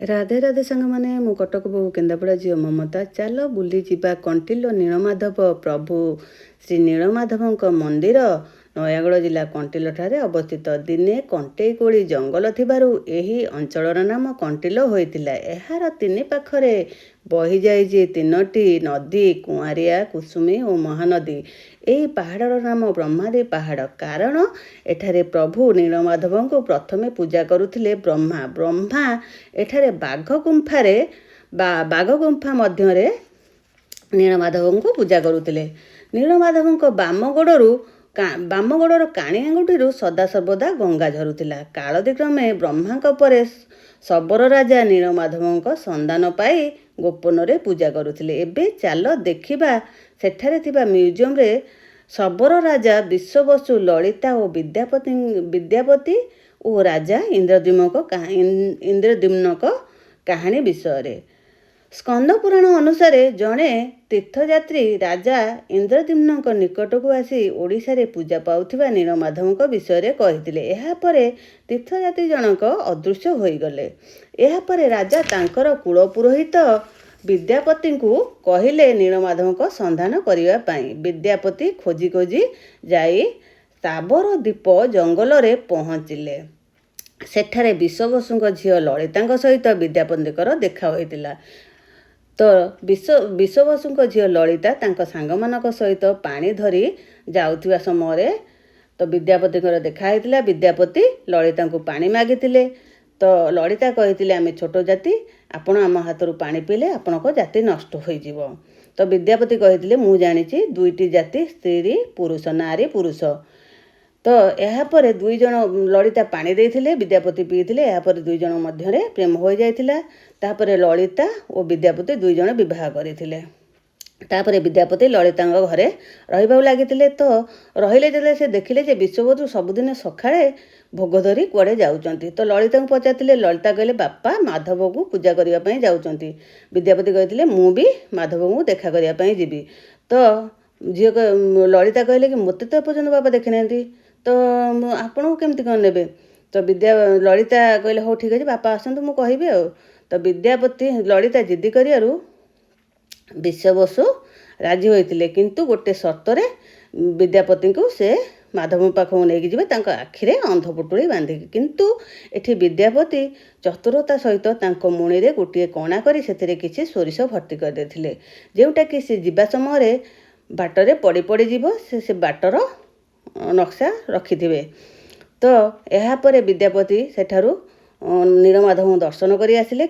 ରାଧେ ରାଧେ ସାଙ୍ଗମାନେ, ମୁଁ କଟକ ବୋହୂ କେନ୍ଦ୍ରାପଡ଼ା ଝିଅ ମମତା। ଚାଲ ବୁଲି ଯିବା କଣ୍ଟିଲୋ ନୀଳମାଧବ ପ୍ରଭୁ ଶ୍ରୀ ନୀଳମାଧବଙ୍କ ମନ୍ଦିର ନୟାଗଡ଼ ଜିଲ୍ଲା କଣ୍ଟିଲୋଠାରେ ଅବସ୍ଥିତ। ଦିନେ କଣ୍ଟେଇ କୋଳି ଜଙ୍ଗଲ ଥିବାରୁ ଏହି ଅଞ୍ଚଳର ନାମ କଣ୍ଟିଲୋ ହୋଇଥିଲା। ଏହାର ତିନି ପାଖରେ ବହିଯାଇଛି ତିନୋଟି ନଦୀ, କୁଆଁରିଆ, କୁସୁମୀ ଓ ମହାନଦୀ। ଏହି ପାହାଡ଼ର ନାମ ବ୍ରହ୍ମାଦେବୀ ପାହାଡ଼, କାରଣ ଏଠାରେ ପ୍ରଭୁ ନୀଳମାଧବଙ୍କୁ ପ୍ରଥମେ ପୂଜା କରୁଥିଲେ ବ୍ରହ୍ମା। ବ୍ରହ୍ମା ଏଠାରେ ବାଘ ଗୁମ୍ଫା ମଧ୍ୟରେ ନୀଳମାଧବଙ୍କୁ ପୂଜା କରୁଥିଲେ। ନୀଳମାଧବଙ୍କ ବାମ ଗୋଡ଼ର କାଣି ଆଙ୍ଗୁଠିରୁ ସଦାସର୍ବଦା ଗଙ୍ଗା ଝରୁଥିଲା। କାଳତିକ୍ରମେ ବ୍ରହ୍ମାଙ୍କ ପରେ ଶବର ରାଜା ନୀଳମାଧବଙ୍କ ସନ୍ଧାନ ପାଇ ଗୋପନରେ ପୂଜା କରୁଥିଲେ। ଏବେ ଚାଲ ଦେଖିବା ସେଠାରେ ଥିବା ମ୍ୟୁଜିୟମରେ ଶବର ରାଜା ବିଶ୍ୱବସୁ, ଲଳିତା ଓ ବିଦ୍ୟାପତି ଓ ରାଜା ଇନ୍ଦ୍ରଦ୍ୟୁମ୍ନଙ୍କ କାହାଣୀ ବିଷୟରେ। ସ୍କନ୍ଦ ପୁରାଣ ଅନୁସାରେ ଜଣେ ତୀର୍ଥଯାତ୍ରୀ ରାଜା ଇନ୍ଦ୍ରଦ୍ୟୁମ୍ନଙ୍କ ନିକଟକୁ ଆସି ଓଡ଼ିଶାରେ ପୂଜା ପାଉଥିବା ନୀଳମାଧବଙ୍କ ବିଷୟରେ କହିଥିଲେ। ଏହାପରେ ତୀର୍ଥଯାତ୍ରୀ ଜଣକ ଅଦୃଶ୍ୟ ହୋଇଗଲେ। ଏହାପରେ ରାଜା ତାଙ୍କର କୁଳପୁରୋହିତ ବିଦ୍ୟାପତିଙ୍କୁ କହିଲେ ନୀଳମାଧବଙ୍କ ସନ୍ଧାନ କରିବା ପାଇଁ। ବିଦ୍ୟାପତି ଖୋଜି ଖୋଜି ଯାଇ ସ୍ଥାବର ଦ୍ୱୀପ ଜଙ୍ଗଲରେ ପହଞ୍ଚିଲେ। ସେଠାରେ ବିଶ୍ୱବସୁଙ୍କ ଝିଅ ଲଳିତାଙ୍କ ସହିତ ବିଦ୍ୟାପତିଙ୍କର ଦେଖା ହୋଇଥିଲା। ତ ବିଶ୍ୱବସୁଙ୍କ ଝିଅ ଲଳିତା ତାଙ୍କ ସାଙ୍ଗମାନଙ୍କ ସହିତ ପାଣି ଧରି ଯାଉଥିବା ସମୟରେ ବିଦ୍ୟାପତିଙ୍କର ଦେଖା ହେଇଥିଲା। ବିଦ୍ୟାପତି ଲଳିତାଙ୍କୁ ପାଣି ମାଗିଥିଲେ। ତ ଲଳିତା କହିଥିଲେ, ଆମେ ଛୋଟ ଜାତି, ଆପଣ ଆମ ହାତରୁ ପାଣି ପିଇଲେ ଆପଣଙ୍କ ଜାତି ନଷ୍ଟ ହୋଇଯିବ। ତ ବିଦ୍ୟାପତି କହିଥିଲେ, ମୁଁ ଜାଣିଛି ଦୁଇଟି ଜାତି, ସ୍ତ୍ରୀ ପୁରୁଷ, ନାରୀ ପୁରୁଷ। ତ ଏହାପରେ ଲଳିତା ପାଣି ଦେଇଥିଲେ, ବିଦ୍ୟାପତି ପିଇଥିଲେ। ଏହାପରେ ଦୁଇ ଜଣ ମଧ୍ୟରେ ପ୍ରେମ ହୋଇଯାଇଥିଲା। ତାପରେ ଲଳିତା ଓ ବିଦ୍ୟାପତି ଦୁଇ ଜଣ ବିବାହ କରିଥିଲେ। ତାପରେ ବିଦ୍ୟାପତି ଲଳିତାଙ୍କ ଘରେ ରହିବାକୁ ଲାଗିଥିଲେ। ତ ରହିଲେ ଯେତେବେଳେ ସେ ଦେଖିଲେ ଯେ ବିଶ୍ୱବସୁ ସବୁଦିନ ସକାଳେ ଭୋଗ ଧରି କୁଆଡ଼େ ଯାଉଛନ୍ତି। ତ ଲଳିତାଙ୍କୁ ପଚାରିଥିଲେ। ଲଳିତା କହିଲେ, ବାପା ମାଧବଙ୍କୁ ପୂଜା କରିବା ପାଇଁ ଯାଉଛନ୍ତି। ବିଦ୍ୟାପତି କହିଥିଲେ, ମୁଁ ବି ମାଧବଙ୍କୁ ଦେଖା କରିବା ପାଇଁ ଯିବି। ତ ଲଳିତା କହିଲେ କି ମୋତେ ତ ଏପର୍ଯ୍ୟନ୍ତ ବାପା ଦେଖିନାହାନ୍ତି, ତ ଆପଣଙ୍କୁ କେମିତି କ'ଣ ନେବେ? ତ ଲଳିତା କହିଲେ, ହଉ ଠିକ୍ ଅଛି, ବାପା ଆସନ୍ତୁ, ମୁଁ କହିବି ଆଉ। ତ ଲଳିତା ଜିଦି କରିବାରୁ ବିଶ୍ୱବସୁ ରାଜି ହୋଇଥିଲେ, କିନ୍ତୁ ଗୋଟେ ସର୍ତ୍ତରେ ବିଦ୍ୟାପତିଙ୍କୁ ସେ ମାଧବଙ୍କ ପାଖକୁ ନେଇକି ଯିବେ, ତାଙ୍କ ଆଖିରେ ଅନ୍ଧପୁଟୁଳି ବାନ୍ଧିକି। କିନ୍ତୁ ଏଠି ବିଦ୍ୟାପତି ଚତୁରତା ସହିତ ତାଙ୍କ ମୁଣିରେ ଗୋଟିଏ କଣା କରି ସେଥିରେ କିଛି ସୋରିଷ ଭର୍ତ୍ତି କରିଦେଇଥିଲେ, ଯେଉଁଟାକି ସେ ଯିବା ସମୟରେ ବାଟରେ ପଡ଼ିଯିବ। ସେ ବାଟର ନକ୍ସା ରଖିଥିବେ। ତ ଏହାପରେ ବିଦ୍ୟାପତି ସେଠାରୁ ନୀଳମାଧବଙ୍କୁ ଦର୍ଶନ କରି ଆସିଲେ।